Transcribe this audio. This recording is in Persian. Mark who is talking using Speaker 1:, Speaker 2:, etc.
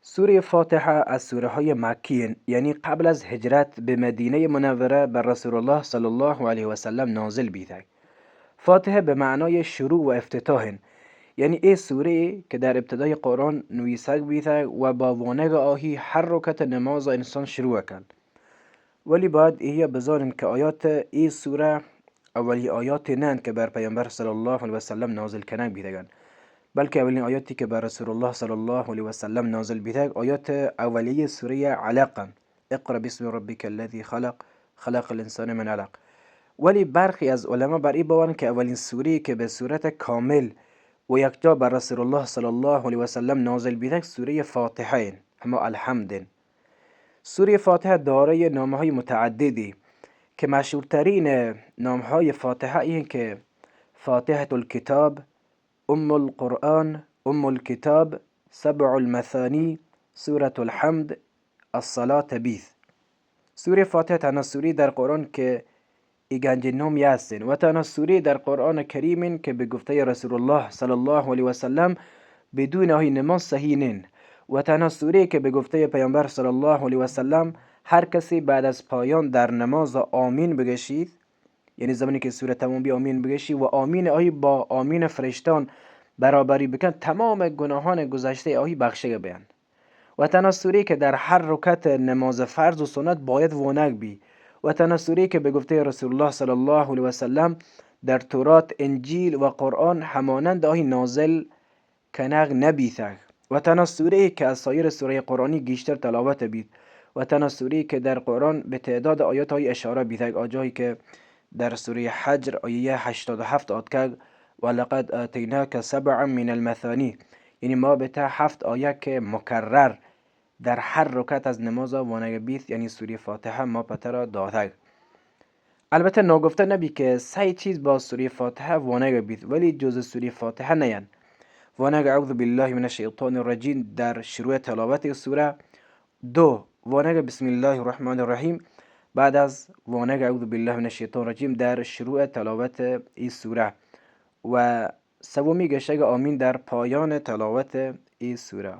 Speaker 1: سوره فاتحه از سوره های مکی، یعنی قبل از هجرت به مدینه منوره بر رسول الله صلی الله علیه و سلم نازل بیده. فاتحه به معنای شروع و افتتاح، یعنی ای سوره که در ابتدای قرآن نویسک بیده و با وانگ آهی هر رکت نماز انسان شروع کند. ولی باید ایه بزارن که آیات ای سوره اولی آیات نند که بر پیامبر صلی الله علیه و سلم نازل کنن بیدگن، بلکه اولین آیاتی که بر رسول الله صلی الله علیه و سلم نازل بیده آیات اولیه سوره علق، اقرأ باسم ربک الذی خلق، خلق الانسان من علق. ولی برخی از علما بر این باورن که اولین سوره که به صورت کامل و یکجا بر رسول الله صلی الله علیه و سلم نازل بیده سوره فاتحه، اما الحمد. سوره فاتحه دارای نامهای متعددی که مشهورترین نامهای فاتحه این که فاتحه الکتاب، ام القرآن، ام الكتاب، سبع المثانی، سوره الحمد، الصلاة بیث. سوره فاتحه تنها سوره در قرآن که گنج نامی هستین و تنها سوره در قرآن کریم که به گفته رسول الله صلی الله علیه و سلم بدون آهی نماز صحیح نین و تنها سوره که به گفته پیامبر صلی الله علیه و سلم هر کسی بعد از پایان در نماز آمین بگشید، یعنی زمانی که سوره تمام بی آمین بگشید و آمین آهی با آمین فرشتان برابری بکن، تمام گناهان گذشته آهی بخشیده بیان. و تنها سوره که در هر رکعت نماز فرض و سنت باید وانگ بی و تنها سوره که به گفته رسول الله صلی الله علیه و سلم در تورات، انجیل و قرآن همانند آهی نازل کنگ نبیثگ و تنها سوره که از سایر سوره قرآنی گیشتر تلاوت بید و تنها سوره که در قرآن به تعداد آیات های اشاره بیثگ، آجایی که در سوره حجر آیه 87 آدکگ و لقد آتیناک سبعا من المثانی، یعنی ما به تا 7 آیه که مکرر در هر رکعت از نماز وانگ بیث، یعنی سوره فاتحه ما پتر دادگ. البته ناگفته نبی که 3 چیز با سوره فاتحه وانگ بیث ولی جز سوره فاتحه نیان. وانگ اعوذ بالله من الشیطان الرجیم در شروع تلاوت سوره. 2. وانگ بسم الله الرحمن الرحیم بعد از وانگ اعوذ بالله من الشیطان الرجیم در شروع تلاوت این سوره. و سومی گشتگ آمین در پایان تلاوت این سوره.